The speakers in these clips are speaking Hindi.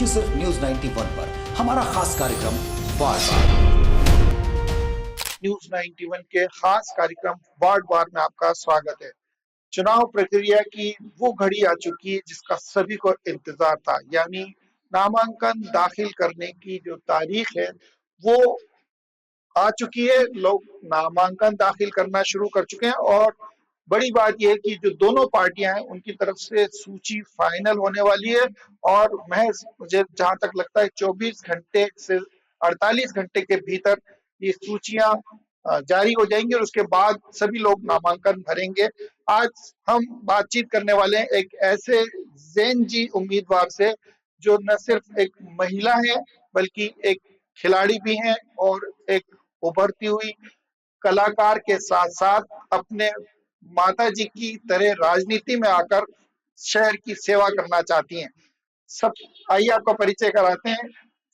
देखिए सिर्फ न्यूज 91 पर हमारा खास कार्यक्रम वार्ड वार। न्यूज 91 के खास कार्यक्रम वार्ड वार में आपका स्वागत है। चुनाव प्रक्रिया की वो घड़ी आ चुकी है जिसका सभी को इंतजार था, यानी नामांकन दाखिल करने की जो तारीख है वो आ चुकी है। लोग नामांकन दाखिल करना शुरू कर चुके हैं और बड़ी बात यह है कि जो दोनों पार्टियां हैं उनकी तरफ से सूची फाइनल होने वाली है और महज मुझे जहां तक लगता है 24 घंटे से 48 घंटे के भीतर ये सूचियां जारी हो जाएंगी और उसके बाद सभी लोग नामांकन भरेंगे। आज हम बातचीत करने वाले हैं एक ऐसे जैन जी उम्मीदवार से जो न सिर्फ एक महिला है बल्कि एक खिलाड़ी भी हैं और एक उभरती हुई कलाकार के साथ साथ अपने माता जी की तरह राजनीति में आकर शहर की सेवा करना चाहती हैं। सब आइए आपका परिचय कराते हैं।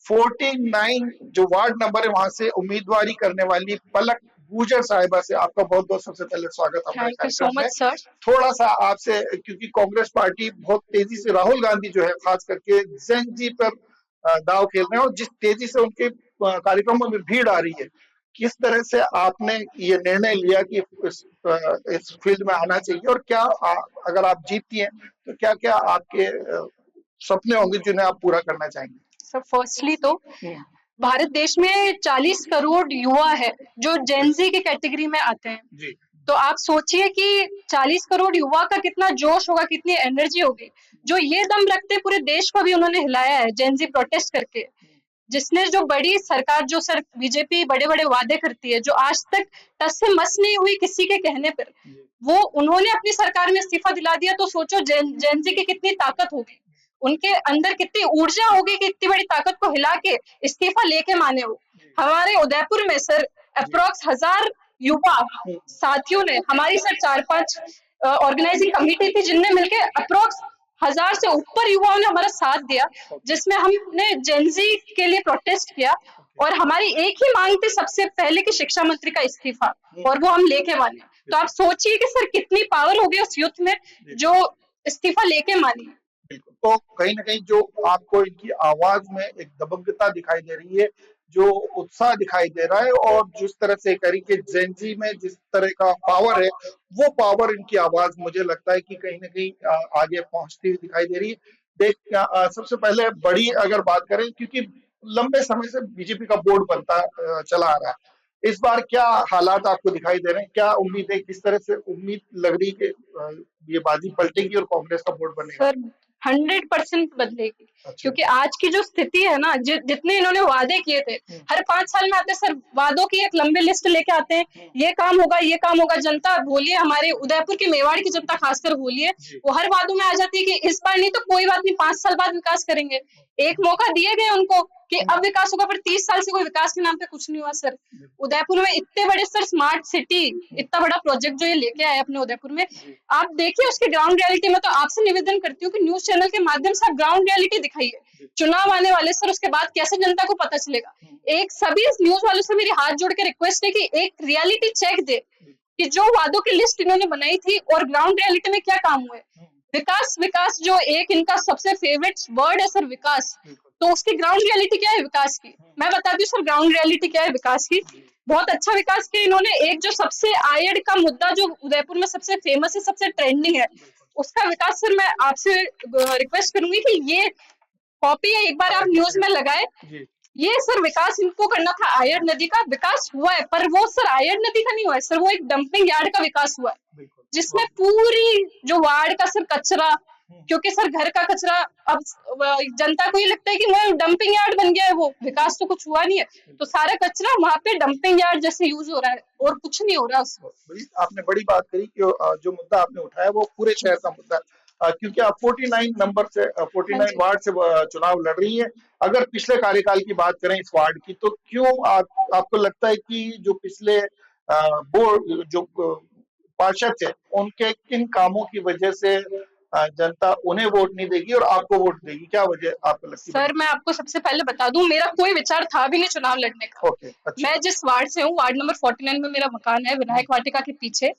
49 जो वार्ड नंबर है वहां से उम्मीदवारी करने वाली पलक गुजर साहिबा से आपका बहुत बहुत सबसे पहले स्वागत हमारे कार्यक्रम में। थोड़ा सा आपसे, क्योंकि कांग्रेस पार्टी बहुत तेजी से राहुल गांधी जो है खास करके जैन जी पर दाव खेल रहे हैं और जिस तेजी से उनके कार्यक्रमों में भीड़ आ रही है, किस तरह से आपने ये निर्णय लिया कि इस फील्ड में आना चाहिए और क्या अगर आप जीतती हैं तो क्या क्या आपके सपने होंगे जिन्हें आप पूरा करना चाहेंगे? सर फर्स्टली तो भारत देश में 40 करोड़ युवा है जो जेनजी की कैटेगरी में आते हैं जी। तो आप सोचिए कि 40 करोड़ युवा का कितना जोश होगा, कितनी एनर्जी होगी, जो ये दम रखते पूरे देश को भी उन्होंने हिलाया है जेनजी प्रोटेस्ट करके, जिसने जो बड़ी सरकार जो सर बीजेपी बड़े बड़े वादे करती है जो आज तक टस से मस नहीं हुई किसी के कहने पर, वो उन्होंने अपनी सरकार में इस्तीफा दिला दिया। तो सोचो जेनजी की कितनी ताकत होगी, उनके अंदर कितनी ऊर्जा होगी कि इतनी बड़ी ताकत को हिला के इस्तीफा लेके माने हो। हमारे उदयपुर में सर अप्रोक्स 1000 युवा साथियों ने, हमारी सर 4-5 ऑर्गेनाइजिंग कमेटी थी जिनने मिलकर अप्रोक्स 1000 से ऊपर युवाओं ने हमारा साथ दिया, जिसमें हमने जेनजी के लिए प्रोटेस्ट किया और हमारी एक ही मांग थी सबसे पहले कि शिक्षा मंत्री का इस्तीफा, और वो हम लेके माने। तो आप सोचिए कि सर कितनी पावर होगी उस यूथ में जो इस्तीफा लेके मानी। बिल्कुल, तो कहीं ना कहीं जो आपको इनकी आवाज में एक दबंगता दिखाई दे रही है, जो उत्साह दिखाई दे रहा है और जिस तरह से करी के जेनजी में जिस तरह का पावर है, वो पावर इनकी आवाज मुझे लगता है कि कहीं ना कहीं आगे पहुंचती हुई दिखाई दे रही है। सबसे पहले बड़ी अगर बात करें, क्योंकि लंबे समय से बीजेपी का बोर्ड बनता चला आ रहा है, इस बार क्या हालात आपको दिखाई दे रहे हैं? क्या उम्मीद है, किस तरह से उम्मीद लग रही है कि ये बाजी पलटेगी और कांग्रेस का बोर्ड बनेगा? सर 100% बदलेगी। अच्छा। क्योंकि आज की जो स्थिति है ना, जितने इन्होंने वादे किए थे, हर 5 साल में आते सर वादों की एक लंबी लिस्ट लेके आते हैं, ये काम होगा, ये काम होगा। जनता बोलिए, हमारे उदयपुर की मेवाड़ की जनता खासकर बोलिए, वो हर वादों में आ जाती है कि इस बार नहीं तो कोई बात नहीं, 5 साल बाद विकास करेंगे। एक मौका दिए गए उनको कि अब विकास होगा, पर 30 साल से कोई विकास के नाम पे कुछ नहीं हुआ सर। उदयपुर में इतने बड़े सर स्मार्ट सिटी, इतना बड़ा प्रोजेक्ट जो ये लेके आए अपने उदयपुर में, आप देखिए उसके ग्राउंड रियलिटी में। तो आपसे निवेदन करती हूँ कि न्यूज चैनल के माध्यम से आप ग्राउंड रियलिटी दिखाइए। चुनाव आने वाले सर, उसके बाद कैसे जनता को पता चलेगा। एक सभी न्यूज वालों से मेरी हाथ जोड़ के रिक्वेस्ट है कि एक रियलिटी चेक दे कि जो वादों की लिस्ट इन्होंने बनाई थी और ग्राउंड रियलिटी में क्या काम हुए। विकास, विकास जो एक इनका सबसे फेवरेट वर्ड है सर, विकास, तो उसकी ग्राउंड रियलिटी क्या है विकास की? मैं बताती हूँ सर ग्राउंड रियलिटी क्या है विकास की। बहुत अच्छा विकास किया इन्होंने। एक जो सबसे आयड का मुद्दा जो उदयपुर में सबसे फेमस है, सबसे ट्रेंडिंग है, उसका विकास सर मैं आपसे रिक्वेस्ट करूंगी कि ये कॉपी है, एक बार आप न्यूज में लगाए। ये सर विकास इनको करना था, आयड नदी का विकास हुआ है, पर वो सर आयड नदी का नहीं हुआ है सर, वो एक डंपिंग यार्ड का विकास हुआ है, जिसमें पूरी जो वार्ड का सर कचरा, क्योंकि सर घर का कचरा अब जनता को ये लगता है कि वो डंपिंग यार्ड बन गया है, वो विकास तो कुछ हुआ नहीं है, तो सारा कचरा वहां पे डंपिंग यार्ड जैसे यूज हो रहा है और कुछ नहीं हो रहा उसमें। आपने बड़ी बात करी कि जो मुद्दा आपने उठाया वो पूरे शहर का मुद्दा है, क्योंकि आप 49 नंबर से 49 वार्ड से चुनाव लड़ रही है। अगर पिछले कार्यकाल की बात करें इस वार्ड की, तो क्यों आपको लगता है कि जो पिछले बोर्ड जो पार्षद थे उनके किन कामों की वजह से जनता उन्हें वोट नहीं देगी और आपको वोट देगी? क्या वजह आपको लगती है? सर मैं आपको सबसे पहले बता दूं, मेरा कोई विचार था भी नहीं चुनाव लड़ने का। अच्छा। मैं जिस वार्ड से हूँ, वार्ड नंबर 49 में मेरा मकान है, विनायक वाटिका के पीछे।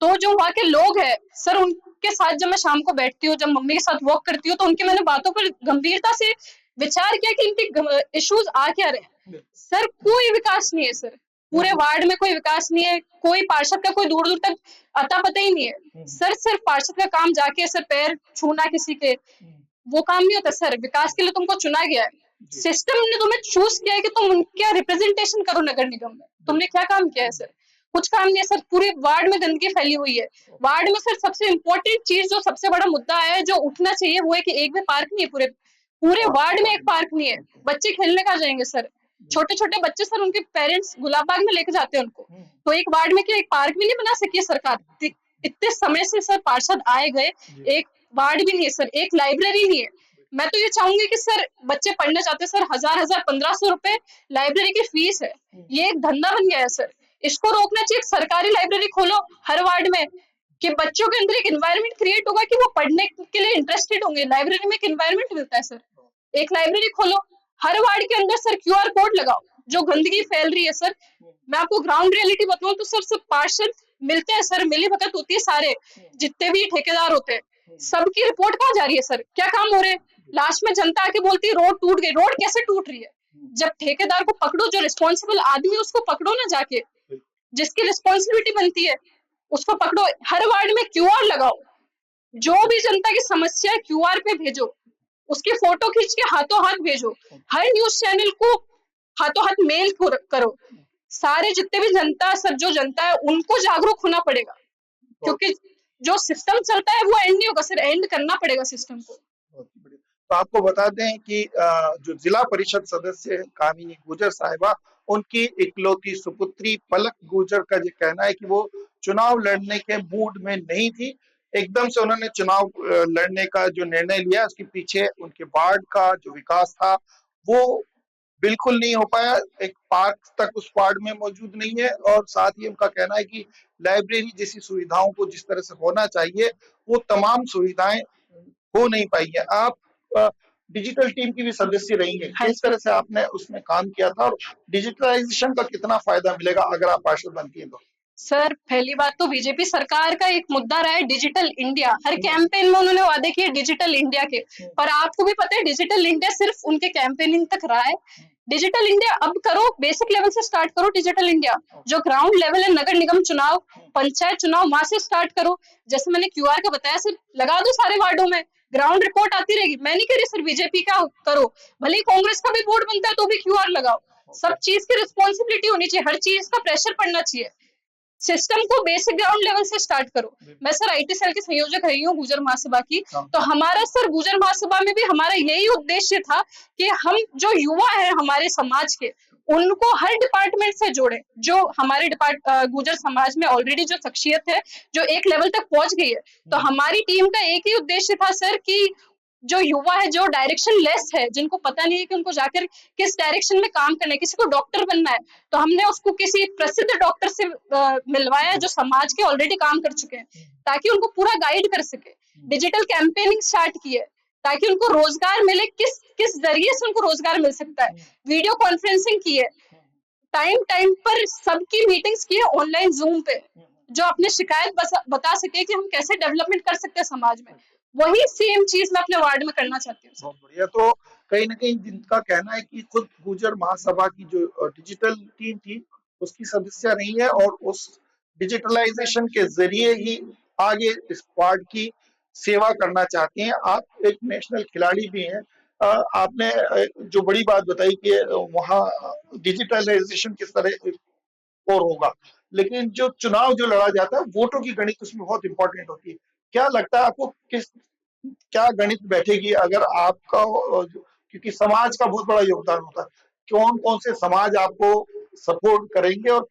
तो जो वहाँ के लोग हैं सर, उनके साथ जब मैं शाम को बैठती हूँ, जब मम्मी के साथ वॉक करती हूँ, तो उनकी मैंने बातों पर गंभीरता से विचार किया कि इनके इश्यूज आ क्या रहे हैं। सर कोई विकास नहीं है सर, पूरे वार्ड में कोई विकास नहीं है, कोई पार्षद का कोई दूर दूर तक अता पता ही नहीं है सर। सिर्फ पार्षद का काम जाके सर पैर छूना किसी के, वो काम नहीं होता सर। विकास के लिए तुमको चुना गया है, सिस्टम ने तुम्हें चूज किया है कि तुम क्या रिप्रेजेंटेशन करो नगर निगम में। तुमने क्या काम किया है सर? कुछ काम नहीं है सर। पूरे वार्ड में गंदगी फैली हुई है। वार्ड में सर सबसे इम्पोर्टेंट चीज जो सबसे बड़ा मुद्दा है जो उठना चाहिए वो है कि एक भी पार्क नहीं है। पूरे पूरे वार्ड में एक पार्क नहीं है। बच्चे खेलने कहाँ जाएंगे सर? छोटे छोटे बच्चे सर, उनके पेरेंट्स गुलाब बाग में लेके जाते हैं उनको। तो एक वार्ड में क्या एक पार्क भी नहीं बना सकी है सरकार? इतने समय से सर पार्षद आए गए, एक वार्ड भी नहीं है सर, एक लाइब्रेरी नहीं है। मैं तो ये चाहूंगी कि सर बच्चे पढ़ना चाहते हैं सर, 1000-1500 रुपए लाइब्रेरी की फीस है, ये एक धंधा बन गया है सर। इसको रोकना चाहिए। सरकारी लाइब्रेरी खोलो हर वार्ड में कि बच्चों के अंदर एक एनवायरनमेंट क्रिएट होगा कि वो पढ़ने के लिए इंटरेस्टेड होंगे। लाइब्रेरी में एक एनवायरनमेंट मिलता है सर। एक लाइब्रेरी खोलो हर वार्ड के अंदर सर, QR कोड लगाओ। जो गंदगी फैल रही है सर, मैं आपको ग्राउंड रियलिटी बताऊं तो सर सब पार्षद मिलते हैं सर, मिली भगत होती है, सारे जितने भी ठेकेदार होते हैं सबकी रिपोर्ट कहाँ जा रही है सर? क्या काम हो रहे हैं? लास्ट में जनता आके बोलती है रोड टूट गई। रोड कैसे टूट रही है? जब ठेकेदार को पकड़ो, जो रिस्पॉन्सिबल आदमी है उसको पकड़ो ना जाके, जिसकी रिस्पॉन्सिबिलिटी बनती है उसको पकड़ो। हर वार्ड में QR लगाओ, जो भी जनता की समस्या है QR पे भेजो, उसकी फोटो खींच के हाथों हाथ भेजो। हर न्यूज चैनल को हाथों हाथ मेल करो। सारे जितने भी जनता सर, जो जनता है उनको जागरूक होना पड़ेगा, क्योंकि जो सिस्टम चलता है वो एंड नहीं होगा सर, एंड करना पड़ेगा सिस्टम को। तो आपको बता दें कि जो जिला परिषद सदस्य कामिनी गुजर साहिबा, उनकी इकलौती सुपुत्री पलक गुजर का ये कहना है कि वो चुनाव लड़ने के मूड में नहीं थी। एकदम से उन्होंने चुनाव लड़ने का जो निर्णय लिया, उसके पीछे उनके वार्ड का जो विकास था वो बिल्कुल नहीं हो पाया। एक पार्क तक उस वार्ड में मौजूद नहीं है, और साथ ही उनका कहना है कि लाइब्रेरी जैसी सुविधाओं को जिस तरह से होना चाहिए वो तमाम सुविधाएं हो नहीं पाई है। आप डिजिटल टीम की भी सदस्य रही है, किस तरह से आपने उसमें काम किया था और डिजिटलाइजेशन का कितना फायदा मिलेगा अगर आप पार्षद बनती हैं तो? सर पहली बात तो बीजेपी सरकार का एक मुद्दा रहा है डिजिटल इंडिया। हर कैंपेन में उन्होंने वादे किए डिजिटल इंडिया के, पर आपको भी पता है डिजिटल इंडिया सिर्फ उनके कैंपेनिंग तक रहा है। डिजिटल इंडिया अब करो, बेसिक लेवल से स्टार्ट करो। डिजिटल इंडिया जो ग्राउंड लेवल है, नगर निगम चुनाव, पंचायत चुनाव, वहां से स्टार्ट करो। जैसे मैंने QR का बताया सर, लगा दो सारे वार्डों में, ग्राउंड रिपोर्ट आती रहेगी। मैं नहीं कह रही सर बीजेपी का करो, भले ही कांग्रेस का भी बोर्ड बनता है तो भी QR लगाओ। सब चीज की रिस्पॉन्सिबिलिटी होनी चाहिए, हर चीज का प्रेशर पड़ना चाहिए। सिस्टम को बेसिक ग्राउंड लेवल से स्टार्ट करो। मैं सर IT सेल की संयोजक रही हूँ गुजर महासभा की, तो हमारा सर गुजर महासभा में भी हमारा यही उद्देश्य था कि हम जो युवा है हमारे समाज के, उनको हर डिपार्टमेंट से जोड़े। जो हमारे गुजर समाज में ऑलरेडी जो शख्सियत है जो एक लेवल तक पहुंच गई है, तो हमारी टीम का एक ही उद्देश्य था सर कि जो युवा है, जो डायरेक्शन लेस है, जिनको पता नहीं है कि उनको जाकर किस डायरेक्शन में काम करना है, किसी को डॉक्टर बनना है, तो हमने उसको किसी प्रसिद्ध डॉक्टर से मिलवाया जो समाज के ऑलरेडी काम कर चुके हैं, ताकि उनको पूरा गाइड कर सके। डिजिटल कैंपेनिंग स्टार्ट की है ताकि उनको रोजगार मिले, किस जरिए से उनको रोजगार मिल सकता है। वीडियो कॉन्फ्रेंसिंग की है, टाइम पर सबकी मीटिंग्स की है ऑनलाइन जूम पे, जो अपने शिकायत बता सके कि हम कैसे डेवलपमेंट कर सकते हैं समाज में। वही सेम चीज मैं अपने वार्ड में करना चाहती हूँ। बहुत बढ़िया। तो कहीं ना कहीं जिनका कहना है कि खुद गुजर महासभा की जो डिजिटल टीम थी उसकी सदस्य नहीं है, और उस डिजिटलाइजेशन के जरिए ही आगे इस वार्ड की सेवा करना चाहती हैं। आप एक नेशनल खिलाड़ी भी हैं। आपने जो बड़ी बात बताई कि वहाँ डिजिटलाइजेशन किस तरह और होगा, लेकिन जो चुनाव जो लड़ा जाता है वोटों की गणित उसमें बहुत इंपॉर्टेंट होती है। क्या लगता है आपको क्या गणित बैठेगी अगर आपका, क्योंकि समाज का बहुत बड़ा योगदान होता है, कौन कौन से समाज आपको सपोर्ट करेंगे और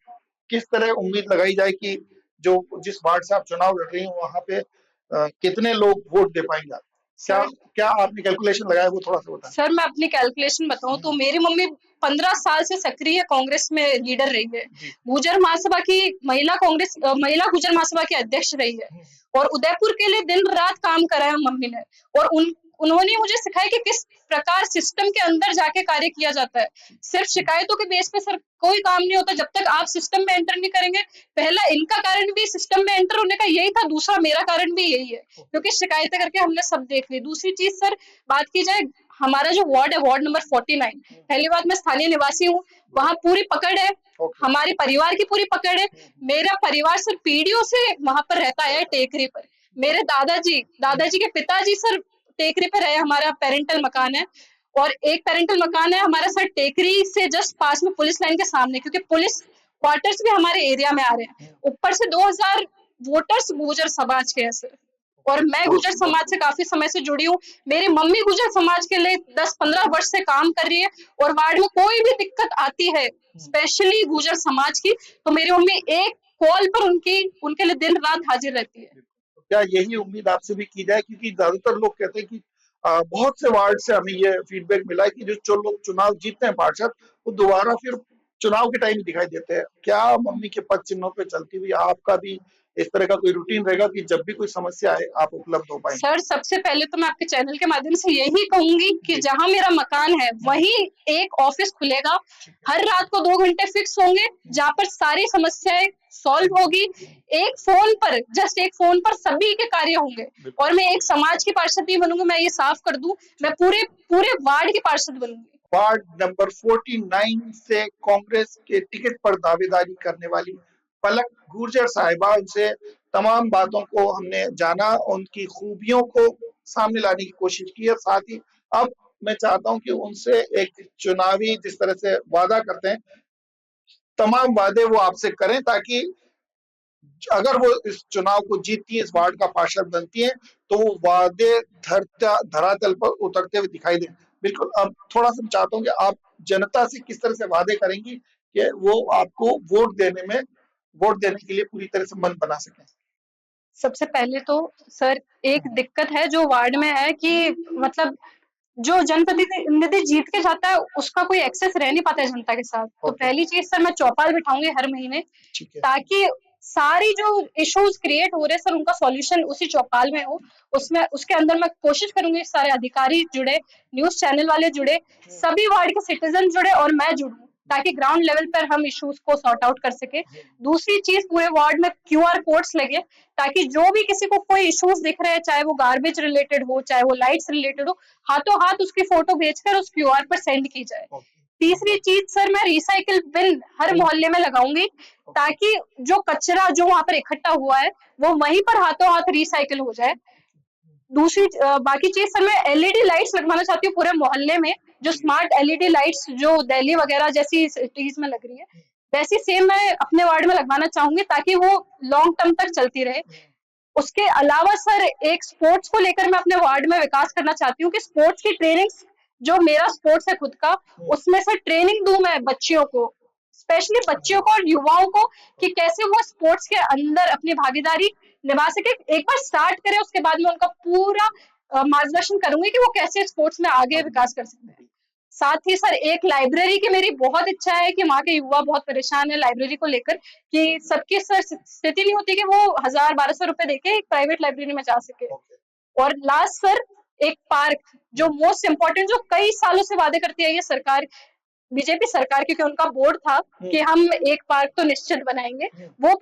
किस तरह उम्मीद लगाई जाए कि जो जिस वार्ड से आप चुनाव लड़ रही हैं वहां पे कितने लोग वोट दे पाएंगे? क्या आपने कैलकुलेशन लगाया वो थोड़ा सा बताएं। सर मैं अपनी कैलकुलेशन बताऊं तो मेरी मम्मी 15 साल से सक्रिय कांग्रेस में लीडर रही है, गुजर महासभा की महिला गुजर महासभा की अध्यक्ष रही है, और उदयपुर के लिए दिन रात काम करा है मम्मी ने। और उन्होंने मुझे सिखाया कि किस प्रकार सिस्टम के अंदर जाके कार्य किया जाता है। सिर्फ शिकायतों के बेस पे सर कोई काम नहीं होता जब तक आप सिस्टम में एंटर नहीं करेंगे। पहला इनका कारण भी सिस्टम में एंटर होने का यही था, दूसरा मेरा कारण भी यही है, क्योंकि शिकायतें करके हमने सब देख ली। दूसरी चीज सर, बात की जाए हमारा जो वार्ड है, वार्ड नंबर 49, पहली बात मैं स्थानीय निवासी हूँ, वहाँ पूरी पकड़ है, हमारे परिवार की पूरी पकड़ है। मेरा परिवार सर पीढ़ियों से वहां पर रहता है टेकरी पर। मेरे दादाजी के पिताजी सर टेकरी पे रहे, हमारा पेरेंटल मकान है, और एक पेरेंटल मकान है हमारा सर टेकरी से जस्ट पास में पुलिस लाइन के सामने, क्योंकि पुलिस क्वार्टर्स भी हमारे एरिया में आ रहे हैं। ऊपर से 2000 वोटर्स गुर्जर समाज के हैं सर, और मैं गुर्जर समाज से काफी समय से जुड़ी हूँ। मेरी मम्मी गुर्जर समाज के लिए 10-15 वर्ष से काम कर रही है, और वार्ड में कोई भी दिक्कत आती है स्पेशली गुर्जर समाज की, तो मेरी मम्मी एक कॉल पर उनके लिए दिन रात हाजिर रहती है। क्या यही उम्मीद आपसे भी की जाए, क्योंकि ज्यादातर लोग कहते हैं कि बहुत से वार्ड से हमें ये फीडबैक मिला है कि जो लोग चुनाव जीतते हैं पार्षद, वो दोबारा फिर चुनाव के टाइम दिखाई देते हैं। क्या मम्मी के पद चिन्हों पे चलती हुई आपका भी इस तरह का कोई रूटीन रहेगा कि जब भी कोई समस्या आए आप उपलब्ध हो पाएंगे? सर सबसे पहले तो मैं आपके चैनल के माध्यम से यही कहूंगी कि जहां मेरा मकान है वहीं एक ऑफिस खुलेगा, हर रात को 2 घंटे फिक्स होंगे, जहां पर सारी समस्याएं सॉल्व होगी। एक फोन पर सभी के कार्य होंगे, और मैं एक समाज की पार्षद नहीं बनूंगी, मैं ये साफ कर दूं, मैं पूरे वार्ड की पार्षद बनूंगी। वार्ड नंबर 49 से कांग्रेस के टिकट पर दावेदारी करने वाली पलक गुर्जर साहिबा, उनसे तमाम बातों को हमने जाना, उनकी खूबियों को सामने लाने की कोशिश की है। साथ ही अब मैं चाहता हूं कि उनसे एक चुनावी जिस तरह से वादा करते हैं, तमाम वादे वो आपसे करें, ताकि अगर वो इस चुनाव को जीतती है, इस वार्ड का पार्षद बनती है, तो वो वादे धरातल पर उतरते हुए दिखाई दें। बिल्कुल, अब थोड़ा सा चाहता हूँ कि आप जनता से किस तरह से वादे करेंगी कि वो आपको वोट देने के लिए पूरी तरह से मन बना सकें। सबसे पहले तो सर एक दिक्कत है जो वार्ड में है कि मतलब जो जनप्रतिनिधि जीत के जाता है उसका कोई एक्सेस रह नहीं पाता है जनता के साथ। तो पहली चीज सर मैं चौपाल बिठाऊंगी हर महीने, ताकि सारी जो इश्यूज क्रिएट हो रहे हैं सर उनका सॉल्यूशन उसी चौपाल में हो। उसके अंदर मैं कोशिश करूंगी सारे अधिकारी जुड़े, न्यूज चैनल वाले जुड़े, सभी वार्ड के सिटीजन जुड़े और मैं जुड़ूं, ताकि ग्राउंड लेवल पर हम इश्यूज को सॉर्ट आउट कर सके। दूसरी चीज, पूरे वार्ड में QR कोड्स लगे, ताकि जो भी किसी को कोई इश्यूज दिख रहे हैं, चाहे वो गार्बेज रिलेटेड हो, चाहे वो लाइट्स रिलेटेड हो, हाथों हाथ उसकी फोटो भेजकर उस QR पर सेंड की जाए। तीसरी चीज सर, मैं रिसाइकिल बिन हर मोहल्ले में लगाऊंगी, ताकि जो कचरा जो वहां पर इकट्ठा हुआ है वो वहीं पर हाथों हाथ रिसाइकिल हो जाए। दूसरी बाकी चीज सर, मैं LED लाइट्स लगवाना चाहती हूँ पूरे मोहल्ले में, जो स्मार्ट LED लाइट्स जो दिल्ली वगैरह जैसी सिटीज में लग रही है, वैसी सेम मैं अपने वार्ड में लगवाना चाहूंगी, ताकि वो लॉन्ग टर्म तक चलती रहे। उसके अलावा सर एक स्पोर्ट्स को लेकर मैं अपने वार्ड में विकास करना चाहती हूँ कि स्पोर्ट्स की ट्रेनिंग, जो मेरा स्पोर्ट्स है खुद का, उसमें सर ट्रेनिंग दूं मैं बच्चियों को, स्पेशली बच्चियों को और युवाओं को, कि कैसे वो स्पोर्ट्स के अंदर अपनी भागीदारी निभा सके। एक बार स्टार्ट करें, उसके बाद में उनका पूरा मार्गदर्शन करूंगी कि वो कैसे स्पोर्ट्स में आगे विकास कर सकते हैं। साथ ही सर एक लाइब्रेरी की मेरी बहुत इच्छा है कि वहाँ के युवा बहुत परेशान है लाइब्रेरी को लेकर, कि सबकी सर स्थिति नहीं होती कि वो 1000-1200 रुपए देके एक प्राइवेट लाइब्रेरी में जा सके। और लास्ट सर, एक पार्क, जो मोस्ट इम्पोर्टेंट, जो कई सालों से वादे करती है ये सरकार, बीजेपी सरकार, क्योंकि उनका बोर्ड था कि हम एक पार्क तो निश्चित बनाएंगे, वो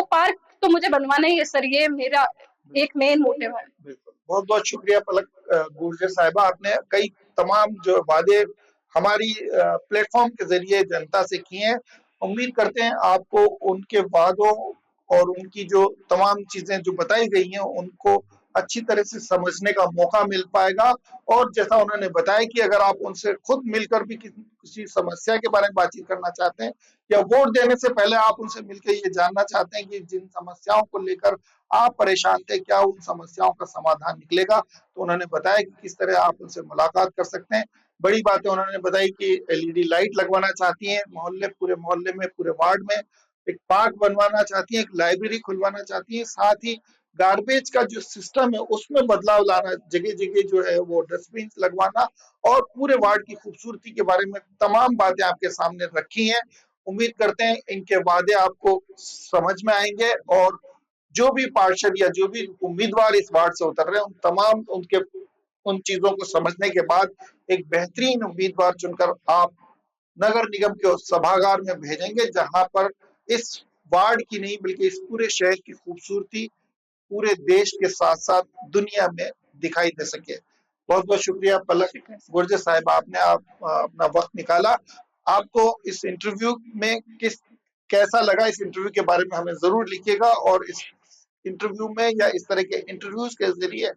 पार्क तो मुझे बनवाना ही है सर, ये मेरा एक मेन मोटिव है। बहुत बहुत शुक्रिया पलक गुर्जर साहिबा, आपने कई तमाम जो वादे हमारी प्लेटफॉर्म के जरिए जनता से किए हैं। उम्मीद करते हैं आपको उनके वादों और उनकी जो तमाम चीजें जो बताई गई हैं उनको अच्छी तरह से समझने का मौका मिल पाएगा। और जैसा उन्होंने बताया कि अगर आप उनसे खुद मिलकर भी किसी समस्या के बारे में बातचीत करना चाहते हैं, या वोट देने से पहले आप उनसे मिलकर ये जानना चाहते हैं कि जिन समस्याओं को लेकर आप परेशान थे, क्या उन समस्याओं का समाधान निकलेगा, तो उन्होंने बताया कि किस तरह आप उनसे मुलाकात कर सकते हैं। बड़ी बातें उन्होंने बताई कि LED लाइट लगवाना चाहती हैं पूरे मोहल्ले में, पूरे वार्ड में, एक पार्क बनवाना चाहती है, एक लाइब्रेरी खुलवाना चाहती है, साथ ही गार्बेज का जो सिस्टम है उसमें बदलाव लाना, जगह जगह जो है वो डस्टबिन लगवाना, और पूरे वार्ड की खूबसूरती के बारे में तमाम बातें आपके सामने रखी हैं। उम्मीद करते हैं इनके वादे आपको समझ में आएंगे, और जो भी पार्षद या जो भी उम्मीदवार इस वार्ड से उतर रहे हैं, उन तमाम उन चीजों को समझने के बाद एक बेहतरीन उम्मीदवार चुनकर आप नगर निगम के उस सभागार में भेजेंगे, जहां पर इस वार्ड की नहीं बल्कि इस पूरे शहर की खूबसूरती पूरे देश के साथ साथ दुनिया में दिखाई दे सके। बहुत बहुत शुक्रिया पलक गुर्जर साहिब, आपने अपना वक्त निकाला। आपको इस इंटरव्यू में कैसा लगा, इस इंटरव्यू के बारे में हमें जरूर लिखिएगा, और इस इंटरव्यू में या इस तरह के इंटरव्यूज के जरिए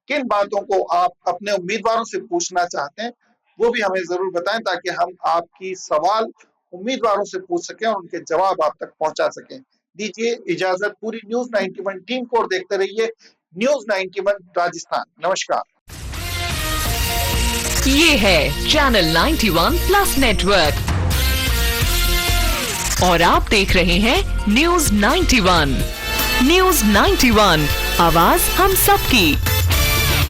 किन बातों को आप अपने उम्मीदवारों से पूछना चाहते हैं वो भी हमें जरूर बताएं, ताकि हम आपकी सवाल उम्मीदवारों से पूछ सकें और उनके जवाब आप तक पहुंचा सकें। दीजिए इजाजत पूरी न्यूज़ 91 टीम को, और देखते रहिए न्यूज़ 91 राजस्थान। नमस्कार। ये है चैनल 91 प्लस नेटवर्क और आप देख रहे हैं न्यूज़ 91। न्यूज़ 91, आवाज हम सबकी।